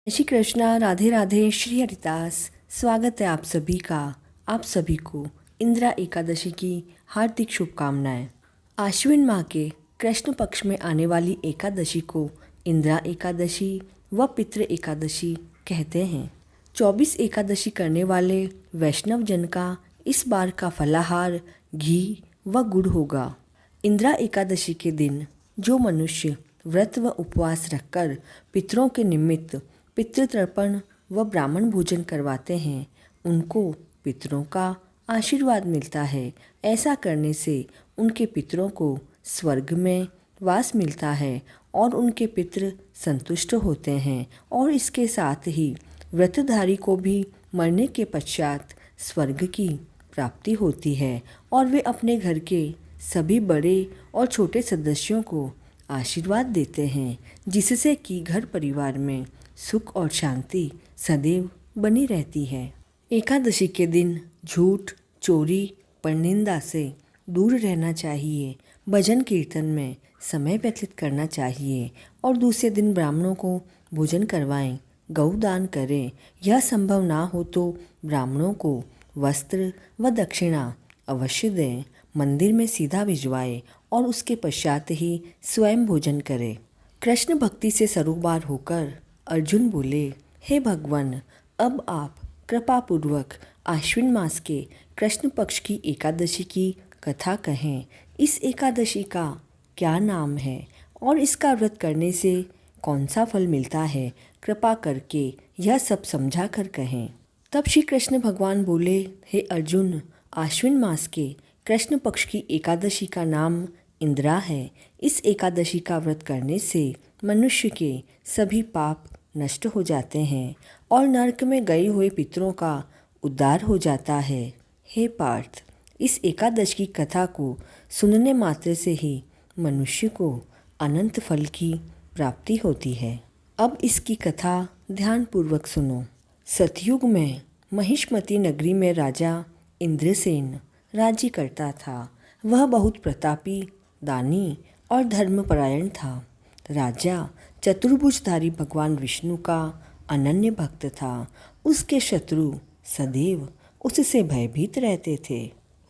श्री कृष्णा, राधे राधे, श्री हरिदास। स्वागत है आप सभी का। आप सभी को इंदिरा एकादशी की हार्दिक शुभकामनाएं। आश्विन माह के कृष्ण पक्ष में आने वाली एकादशी को इंदिरा एकादशी व पितृ एकादशी कहते हैं। 24 एकादशी करने वाले वैष्णव जन का इस बार का फलाहार घी व गुड़ होगा। इंदिरा एकादशी के दिन जो मनुष्य व्रत व उपवास रखकर पितरों के निमित्त पितृतर्पण व ब्राह्मण भोजन करवाते हैं, उनको पितरों का आशीर्वाद मिलता है। ऐसा करने से उनके पितरों को स्वर्ग में वास मिलता है और उनके पितृ संतुष्ट होते हैं। और इसके साथ ही व्रतधारी को भी मरने के पश्चात स्वर्ग की प्राप्ति होती है और वे अपने घर के सभी बड़े और छोटे सदस्यों को आशीर्वाद देते हैं, जिससे कि घर परिवार में सुख और शांति सदैव बनी रहती है। एकादशी के दिन झूठ, चोरी, परनिंदा से दूर रहना चाहिए। भजन कीर्तन में समय व्यतीत करना चाहिए और दूसरे दिन ब्राह्मणों को भोजन करवाएं, गौदान करें। यह संभव ना हो तो ब्राह्मणों को वस्त्र व दक्षिणा अवश्य दें। मंदिर में सीधा भिजवाएं और उसके पश्चात ही स्वयं भोजन करें। कृष्ण भक्ति से सरोबार होकर अर्जुन बोले, हे भगवान, अब आप कृपा पूर्वक आश्विन मास के कृष्ण पक्ष की एकादशी की कथा कहें। इस एकादशी का क्या नाम है और इसका व्रत करने से कौन सा फल मिलता है? कृपा करके यह सब समझा कर कहें। तब श्री कृष्ण भगवान बोले, हे अर्जुन, आश्विन मास के कृष्ण पक्ष की एकादशी का नाम इंदिरा है। इस एकादशी का व्रत करने से मनुष्य के सभी पाप नष्ट हो जाते हैं और नरक में गए हुए पितरों का उद्धार हो जाता है। हे पार्थ, इस एकादशी की कथा को सुनने मात्र से ही मनुष्य को अनंत फल की प्राप्ति होती है। अब इसकी कथा ध्यानपूर्वक सुनो। सतयुग में महिष्मती नगरी में राजा इंद्रसेन राज्य करता था। वह बहुत प्रतापी, दानी और धर्मपरायण था। राजा चतुर्भुजधारी भगवान विष्णु का अनन्य भक्त था। उसके शत्रु सदैव उससे भयभीत रहते थे।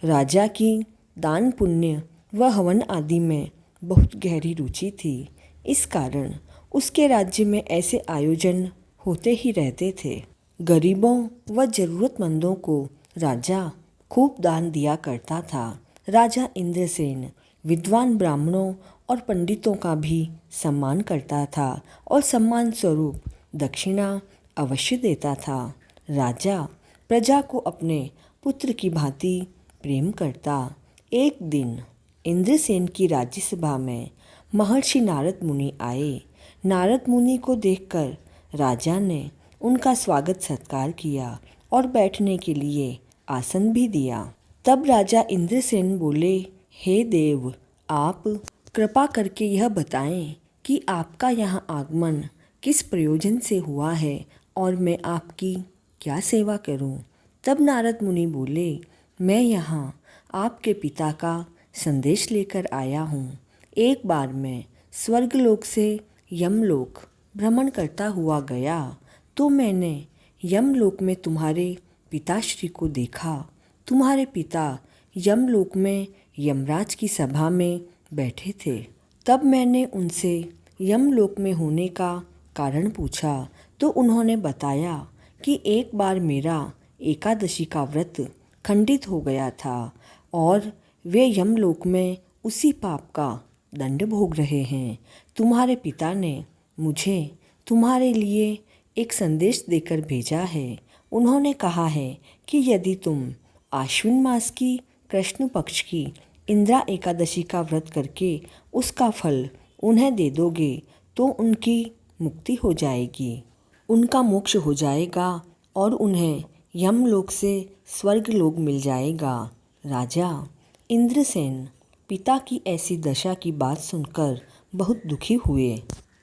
राजा की दान पुण्य व हवन आदि में बहुत गहरी रुचि थी। इस कारण उसके राज्य में ऐसे आयोजन होते ही रहते थे। गरीबों व जरूरतमंदों को राजा खूब दान दिया करता था। राजा इंद्रसेन विद्वान ब्राह्मणों और पंडितों का भी सम्मान करता था और सम्मान स्वरूप दक्षिणा अवश्य देता था। राजा प्रजा को अपने पुत्र की भांति प्रेम करता। एक दिन इंद्रसेन की राज्यसभा में महर्षि नारद मुनि आए। नारद मुनि को देखकर राजा ने उनका स्वागत सत्कार किया और बैठने के लिए आसन भी दिया। तब राजा इंद्रसेन बोले, हे देव, आप कृपा करके यह बताएं कि आपका यहाँ आगमन किस प्रयोजन से हुआ है और मैं आपकी क्या सेवा करूं? तब नारद मुनि बोले, मैं यहाँ आपके पिता का संदेश लेकर आया हूँ। एक बार मैं स्वर्गलोक से यमलोक भ्रमण करता हुआ गया तो मैंने यमलोक में तुम्हारे पिताश्री को देखा। तुम्हारे पिता यमलोक में यमराज की सभा में बैठे थे। तब मैंने उनसे यमलोक में होने का कारण पूछा तो उन्होंने बताया कि एक बार मेरा एकादशी का व्रत खंडित हो गया था और वे यमलोक में उसी पाप का दंड भोग रहे हैं। तुम्हारे पिता ने मुझे तुम्हारे लिए एक संदेश देकर भेजा है। उन्होंने कहा है कि यदि तुम आश्विन मास की कृष्ण पक्ष की इंदिरा एकादशी का व्रत करके उसका फल उन्हें दे दोगे तो उनकी मुक्ति हो जाएगी, उनका मोक्ष हो जाएगा और उन्हें यमलोक से स्वर्गलोक मिल जाएगा। राजा इंद्रसेन पिता की ऐसी दशा की बात सुनकर बहुत दुखी हुए।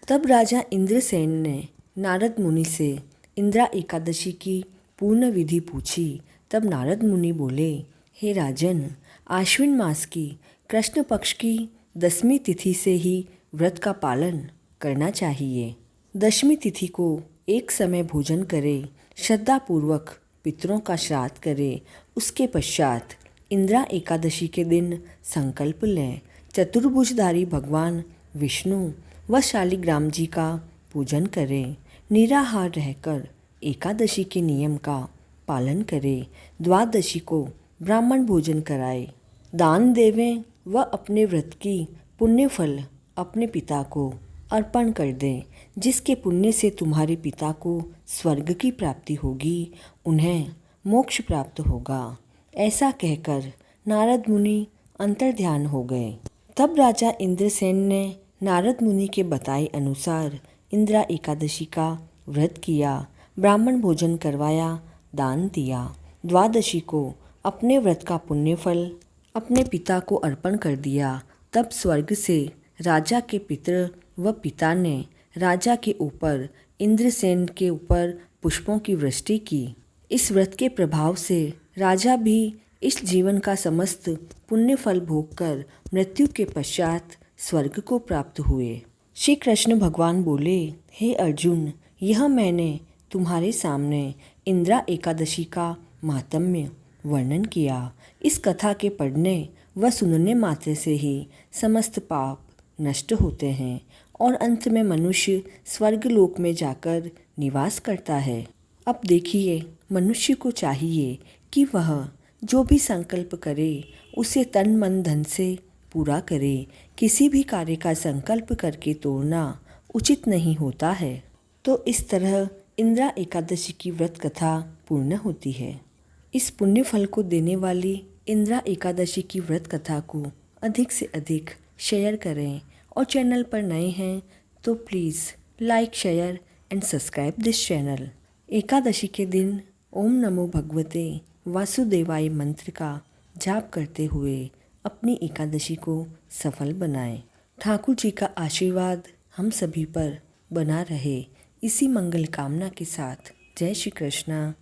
तब राजा इंद्रसेन ने नारद मुनि से इंदिरा एकादशी की पूर्ण विधि पूछी। तब नारद मुनि बोले, हे राजन, आश्विन मास की कृष्ण पक्ष की 10वीं तिथि से ही व्रत का पालन करना चाहिए। 10वीं तिथि को एक समय भोजन करे, श्रद्धापूर्वक पितरों का श्राद्ध करे। उसके पश्चात इंदिरा एकादशी के दिन संकल्प लें, चतुर्भुजधारी भगवान विष्णु व शालिग्राम जी का पूजन करें। निराहार रहकर एकादशी के नियम का पालन करें। द्वादशी को ब्राह्मण भोजन कराए, दान देवें व अपने व्रत की पुण्य फल अपने पिता को अर्पण कर दें। जिसके पुण्य से तुम्हारे पिता को स्वर्ग की प्राप्ति होगी, उन्हें मोक्ष प्राप्त होगा। ऐसा कहकर नारद मुनि अंतर्ध्यान हो गए। तब राजा इंद्रसेन ने नारद मुनि के बताए अनुसार इंदिरा एकादशी का व्रत किया, ब्राह्मण भोजन करवाया, दान दिया। द्वादशी को अपने व्रत का पुण्य फल अपने पिता को अर्पण कर दिया। तब स्वर्ग से राजा के पितर व पिता ने राजा के ऊपर, इंद्रसेन के ऊपर पुष्पों की वृष्टि की। इस व्रत के प्रभाव से राजा भी इस जीवन का समस्त पुण्य फल भोग कर मृत्यु के पश्चात स्वर्ग को प्राप्त हुए। श्री कृष्ण भगवान बोले, हे अर्जुन, यह मैंने तुम्हारे सामने इंदिरा एकादशी का माहात्म्य वर्णन किया। इस कथा के पढ़ने व सुनने मात्र से ही समस्त पाप नष्ट होते हैं और अंत में मनुष्य स्वर्गलोक में जाकर निवास करता है। अब देखिए, मनुष्य को चाहिए कि वह जो भी संकल्प करे उसे तन मन धन से पूरा करे। किसी भी कार्य का संकल्प करके तोड़ना उचित नहीं होता है। तो इस तरह इंदिरा एकादशी की व्रत कथा पूर्ण होती है। इस पुण्य फल को देने वाली इंदिरा एकादशी की व्रत कथा को अधिक से अधिक शेयर करें और चैनल पर नए हैं तो please like, share and subscribe this channel. Ekadashi के दिन ओम नमो भगवते वासुदेवाय मंत्र का जाप करते हुए अपनी एकादशी को सफल बनाएं। ठाकुर जी का आशीर्वाद हम सभी पर बना रहे, इसी मंगल कामना के साथ जय श्री कृष्णा।